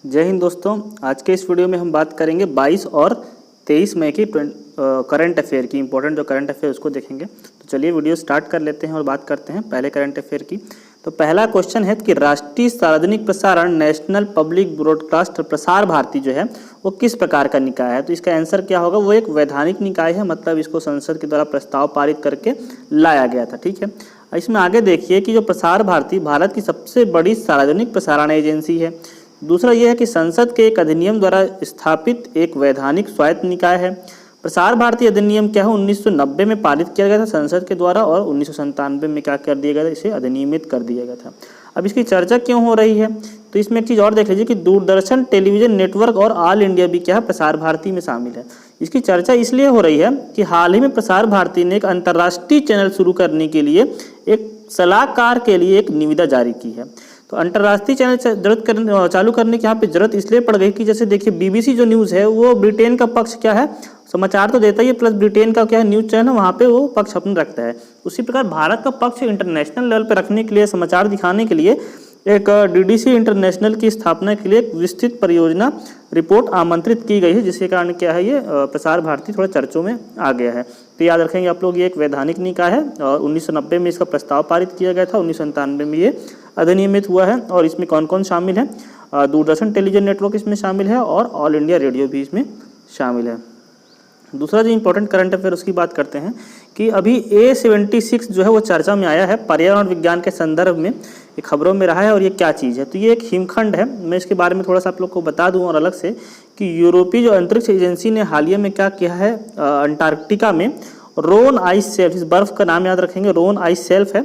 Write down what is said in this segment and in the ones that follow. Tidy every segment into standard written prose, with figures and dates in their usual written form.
जय हिंद दोस्तों। आज के इस वीडियो में हम बात करेंगे 22 और 23 मई की करंट अफेयर की। इंपॉर्टेंट जो करंट अफेयर उसको देखेंगे। तो चलिए वीडियो स्टार्ट कर लेते हैं और बात करते हैं पहले करंट अफेयर की। तो पहला क्वेश्चन है कि राष्ट्रीय सार्वजनिक प्रसारण national public broadcast Prasar Bharati जो है वो किस प्रकार का निकाय है। तो इसका आंसर क्या होगा, वो एक वैधानिक निकाय है, मतलब इसको संसद के द्वारा प्रस्ताव पारित करके लाया गया था। ठीक है, इसमें आगे देखिए कि जो प्रसार भारती भारत की सबसे बड़ी सार्वजनिक प्रसारण एजेंसी है। दूसरा यह है कि संसद के एक अधिनियम द्वारा स्थापित एक वैधानिक स्वायत्त निकाय है। प्रसार भारती अधिनियम क्या है, 1990 में पारित किया गया था संसद के द्वारा और 1997 में क्या कर दिया गया था, इसे अधिनियमित कर दिया गया था। अब इसकी चर्चा क्यों हो रही है, तो इसमें एक चीज़ और देख लीजिए कि दूरदर्शन टेलीविजन नेटवर्क और ऑल इंडिया भी क्या है, प्रसार भारती में शामिल है। इसकी चर्चा इसलिए हो रही है कि हाल ही में प्रसार भारती ने एक अंतर्राष्ट्रीय चैनल शुरू करने के लिए एक सलाहकार के लिए एक निविदा जारी की है। तो अंतर्राष्ट्रीय चैनल चालू करने की यहाँ पे जरूरत इसलिए पड़ गई कि जैसे देखिए बीबीसी जो न्यूज़ है वो ब्रिटेन का पक्ष क्या है, समाचार तो देता ही है, प्लस ब्रिटेन का क्या है न्यूज़ चैनल वहाँ पे वो पक्ष अपना रखता है। उसी प्रकार भारत का पक्ष इंटरनेशनल लेवल पे रखने के लिए, समाचार दिखाने के लिए एक डीडीसी इंटरनेशनल की स्थापना के लिए एक विस्तृत परियोजना रिपोर्ट आमंत्रित की गई है, जिसके कारण क्या है ये प्रसार भारती थोड़ा चर्चों में आ गया है। तो याद रखेंगे आप लोग, ये एक वैधानिक निकाय है और 1990 में इसका प्रस्ताव पारित किया गया था, 1997 में ये अधिनियमित हुआ है। और इसमें कौन कौन शामिल है, दूरदर्शन टेलीविजन नेटवर्क इसमें शामिल है और ऑल इंडिया रेडियो भी इसमें शामिल है। दूसरा जो इंपॉर्टेंट करंट अफेयर उसकी बात करते हैं कि अभी A76 जो है वो चर्चा में आया है, पर्यावरण विज्ञान के संदर्भ में ये खबरों में रहा है। और ये क्या चीज़ है, तो ये एक हिमखंड है। मैं इसके बारे में थोड़ा सा आप लोग को बता दूं और अलग से कि यूरोपीय जो अंतरिक्ष एजेंसी ने हालिया में क्या किया है, अंटार्कटिका में रोन आइस शेल्फ, इस बर्फ का नाम याद रखेंगे, रोन आइस शेल्फ है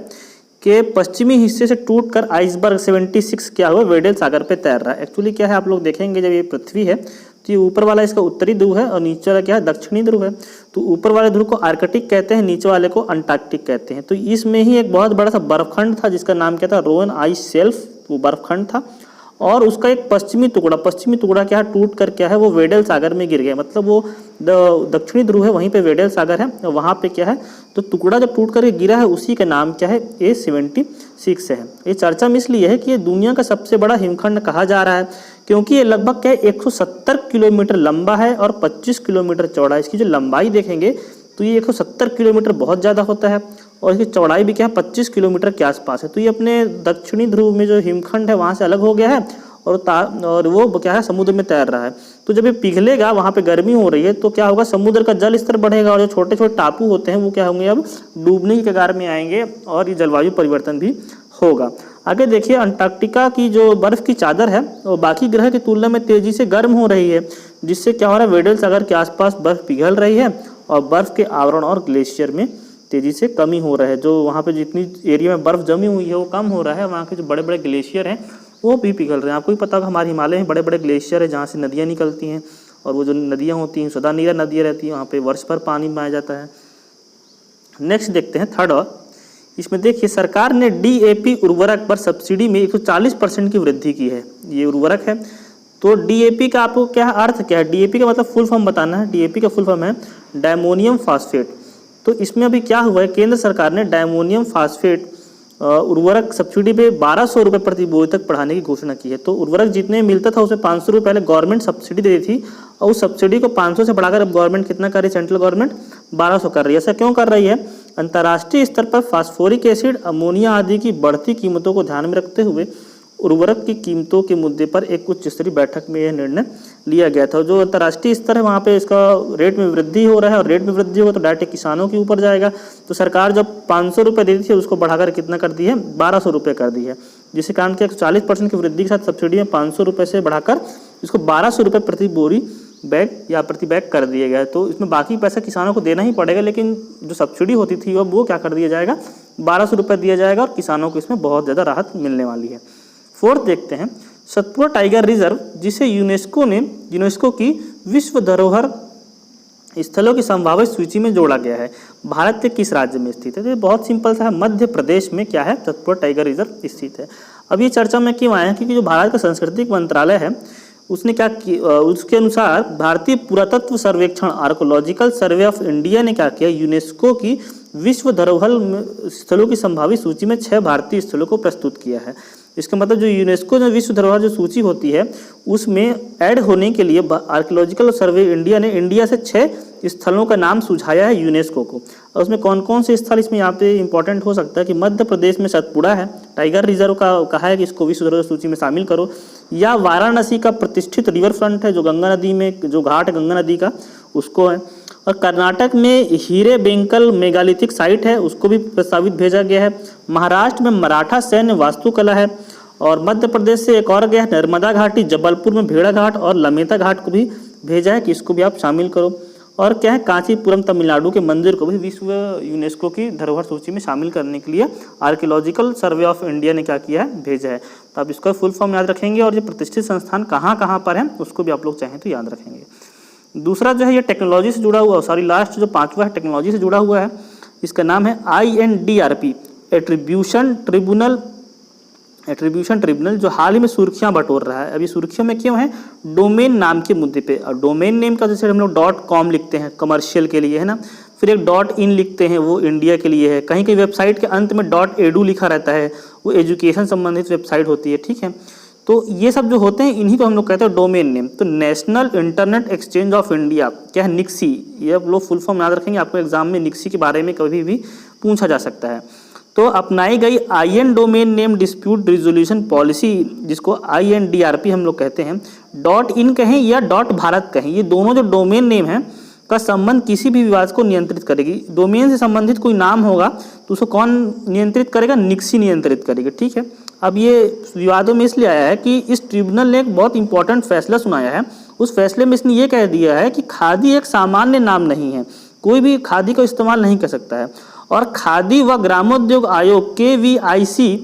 के पश्चिमी हिस्से से टूटकर आइसबर्ग 76 क्या हुआ, वेडेल सागर पे तैर रहा है। एक्चुअली क्या है आप लोग देखेंगे, जब ये पृथ्वी है तो ये ऊपर वाला इसका उत्तरी ध्रुव है और नीचे वाला क्या है, दक्षिणी ध्रुव है। तो ऊपर वाले ध्रुव को आर्कटिक कहते हैं, नीचे वाले को अंटार्कटिक कहते हैं। तो इसमें ही एक बहुत बड़ा सा बर्फखंड था जिसका नाम क्या था, रोन आइस शेल्फ, वो बर्फखंड था। और उसका एक पश्चिमी टुकड़ा क्या है, टूट कर क्या है, वो वेडेल सागर में गिर गया। मतलब वो दक्षिणी ध्रुव है, वहीं पे वेडेल सागर है और वहाँ पे क्या है, तो टुकड़ा जब टूट कर गिरा है उसी का नाम क्या है, A76 है। ये चर्चा में इसलिए है कि ये दुनिया का सबसे बड़ा हिमखंड कहा जा रहा है, क्योंकि ये लगभग क्या है 170 किलोमीटर लंबा है और 25 किलोमीटर चौड़ा है। इसकी जो लंबाई देखेंगे तो ये 170 किलोमीटर बहुत ज़्यादा होता है और इसकी चौड़ाई भी क्या है 25 किलोमीटर के आसपास है। तो ये अपने दक्षिणी ध्रुव में जो हिमखंड है वहाँ से अलग हो गया है और वो क्या है, समुद्र में तैर रहा है। तो जब ये पिघलेगा, वहाँ पे गर्मी हो रही है, तो क्या होगा, समुद्र का जल स्तर बढ़ेगा और जो छोटे छोटे टापू होते हैं वो क्या होंगे, अब डूबने की कगार में आएंगे और ये जलवायु परिवर्तन भी होगा। आगे देखिए, अंटार्कटिका की जो बर्फ की चादर है वो बाकी ग्रह की तुलना में तेजी से गर्म हो रही है, जिससे क्या हो रहा है, वेडेल सागर के आसपास बर्फ पिघल रही है और बर्फ के आवरण और ग्लेशियर में तेजी से कमी हो रहा है। जो वहाँ पे जितनी एरिया में बर्फ जमी हुई है वो कम हो रहा है, वहाँ के जो बड़े बड़े ग्लेशियर हैं वो भी पिघल रहे हैं। आपको भी पता होगा हमारे हिमालय में बड़े बड़े ग्लेशियर है जहाँ से नदियाँ निकलती हैं और वो जो नदियाँ होती हैं सदा नीरा नदियाँ रहती हैं, वहाँ पे वर्ष भर पानी पाया जाता है। नेक्स्ट देखते हैं थर्ड। और इसमें देखिए, सरकार ने DAP उर्वरक पर सब्सिडी में 140% की वृद्धि की है। ये उर्वरक है, तो DAP का आपको क्या अर्थ क्या है, DAP का मतलब फुल फॉर्म बताना है। DAP का फुल फॉर्म है डायमोनियम फास्फेट। तो इसमें अभी क्या हुआ है, केंद्र सरकार ने डायमोनियम फास्फेट उर्वरक सब्सिडी पे 1200 रुपये प्रति बोरी तक बढ़ाने की घोषणा की है। तो उर्वरक जितने मिलता था उसमें 500 रुपये पहले गवर्नमेंट सब्सिडी दे रही थी और उस सब्सिडी को 500 से बढ़ाकर अब गवर्नमेंट कितना कर रही है, सेंट्रल गवर्नमेंट 1200 कर रही है। ऐसा क्यों कर रही है, अंतर्राष्ट्रीय स्तर पर फास्फोरिक एसिड, अमोनिया आदि की बढ़ती कीमतों को ध्यान में रखते हुए उर्वरक की कीमतों के मुद्दे पर एक उच्च स्तरीय बैठक में यह निर्णय लिया गया था। जो अंतर्राष्ट्रीय स्तर है वहाँ पे इसका रेट में वृद्धि हो रहा है और रेट में वृद्धि होगा तो डायरेक्ट किसानों के ऊपर जाएगा। तो सरकार जब 500 रुपये देती थी उसको बढ़ाकर कितना कर दी है, 1200 रुपये कर दी है, जिसके कारण कि 40% की वृद्धि के साथ सब्सिडी में 500 रुपये से बढ़ाकर इसको 1200 रुपये प्रति बोरी बैग या प्रति बैग कर दिया गया है। तो इसमें बाकी पैसा किसानों को देना ही पड़ेगा, लेकिन जो सब्सिडी होती थी अब वो क्या कर दिया जाएगा, 1200 रुपये दिया जाएगा और किसानों को इसमें बहुत ज़्यादा राहत मिलने वाली है। फोर्थ देखते हैं, सतपुड़ा टाइगर रिजर्व जिसे यूनेस्को की विश्व धरोहर स्थलों की संभावित सूची में जोड़ा गया है, भारत के किस राज्य में स्थित है। तो ये बहुत सिंपल सा है, मध्य प्रदेश में क्या है, सतपुड़ा टाइगर रिजर्व स्थित है। अब ये चर्चा में क्यों आया है, क्योंकि जो भारत का सांस्कृतिक मंत्रालय है उसने क्या किया, उसके अनुसार भारतीय पुरातत्व सर्वेक्षण आर्कोलॉजिकल सर्वे ऑफ इंडिया ने क्या किया, यूनेस्को की विश्व धरोहर स्थलों की संभावित सूची में 6 भारतीय स्थलों को प्रस्तुत किया है। इसका मतलब जो यूनेस्को जो विश्व धरोहर जो सूची होती है उसमें ऐड होने के लिए आर्कियोलॉजिकल सर्वे इंडिया ने इंडिया से 6 स्थलों का नाम सुझाया है यूनेस्को को। और उसमें कौन कौन से स्थल इसमें यहाँ पे इंपॉर्टेंट हो सकता है कि मध्य प्रदेश में सतपुड़ा है, टाइगर रिजर्व का कहा है कि इसको विश्व धरोहर सूची में शामिल करो, या वाराणसी का प्रतिष्ठित रिवर फ्रंट है जो गंगा नदी में जो घाट है गंगा नदी का उसको है, और कर्नाटक में हीरे बेंकल मेगालिथिक साइट है उसको भी प्रस्तावित भेजा गया है, महाराष्ट्र में मराठा सैन्य वास्तुकला है, और मध्य प्रदेश से एक और गया है नर्मदा घाटी, जबलपुर में भेड़ा घाट और लमेता घाट को भी भेजा है कि इसको भी आप शामिल करो। और क्या है कांचीपुरम तमिलनाडु के मंदिर को भी विश्व यूनेस्को की धरोहर सूची में शामिल करने के लिए आर्कियोलॉजिकल सर्वे ऑफ इंडिया ने क्या किया है भेजा है। तो आप इसका फुल फॉर्म याद रखेंगे और ये प्रतिष्ठित संस्थान कहाँ कहाँ पर है उसको भी आप लोग चाहें तो याद रखेंगे। दूसरा जो है ये टेक्नोलॉजी से जुड़ा हुआ, सॉरी लास्ट जो 5वां है टेक्नोलॉजी से जुड़ा हुआ है, इसका नाम है INDRP एट्रीब्यूशन ट्रिब्यूनल जो हाल ही में सुर्खियां बटोर रहा है। अभी सुर्खियों में क्यों है? डोमेन नाम के मुद्दे पे। और डोमेन नेम का जैसे हम लोग .com लिखते हैं कमर्शियल के लिए है ना, फिर एक .in लिखते हैं वो इंडिया के लिए है, कहीं कहीं वेबसाइट के अंत में .edu लिखा रहता है वो एजुकेशन संबंधित वेबसाइट होती है, ठीक है। तो ये सब जो होते हैं इन्हीं को हम लोग कहते हैं डोमेन नेम। तो national internet exchange of India क्या है? निक्सी। ये आप लोग फुल फॉर्म याद रखेंगे, आपको एग्जाम में निक्सी के बारे में कभी भी पूछा जा सकता है। तो अपनाई गई IN domain name dispute resolution policy जिसको INDRP हम लोग कहते हैं, .in कहें या .भारत कहें, ये दोनों जो डोमेन नेम है का संबंध किसी भी विवाद को नियंत्रित करेगी। डोमेन से संबंधित कोई नाम होगा तो उसको कौन नियंत्रित करेगा? निक्सी नियंत्रित करेगी, ठीक है। अब ये विवादों में इसलिए आया है कि इस ट्रिब्यूनल ने एक बहुत इंपॉर्टेंट फैसला सुनाया है। उस फैसले में इसने ये कह दिया है कि खादी एक सामान्य नाम नहीं है, कोई भी खादी का इस्तेमाल नहीं कर सकता है। और खादी व ग्रामोद्योग आयोग KVIC,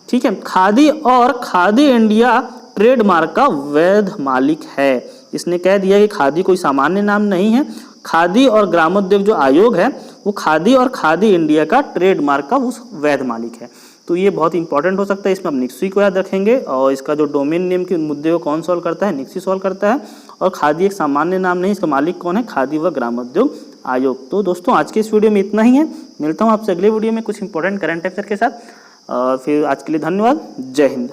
ठीक है, खादी और खादी इंडिया ट्रेडमार्क का वैध मालिक है। इसने कह दिया कि खादी कोई सामान्य नाम नहीं है, खादी और ग्रामोद्योग जो आयोग है वो खादी और खादी इंडिया का ट्रेडमार्क का उस वैध मालिक है। तो ये बहुत इंपॉर्टेंट हो सकता है, इसमें आप निक्सी को याद रखेंगे। और इसका जो डोमेन नेम के मुद्दे को कौन सॉल्व करता है? निक्सी सॉल्व करता है। और खादी एक सामान्य नाम नहीं, इसका मालिक कौन है? खादी व ग्रामोद्योग आयोग। तो दोस्तों आज के इस वीडियो में इतना ही है, मिलता हूँ आपसे अगले वीडियो में कुछ इंपॉर्टेंट करंट अफेयर के साथ। फिर आज के लिए धन्यवाद, जय हिंद।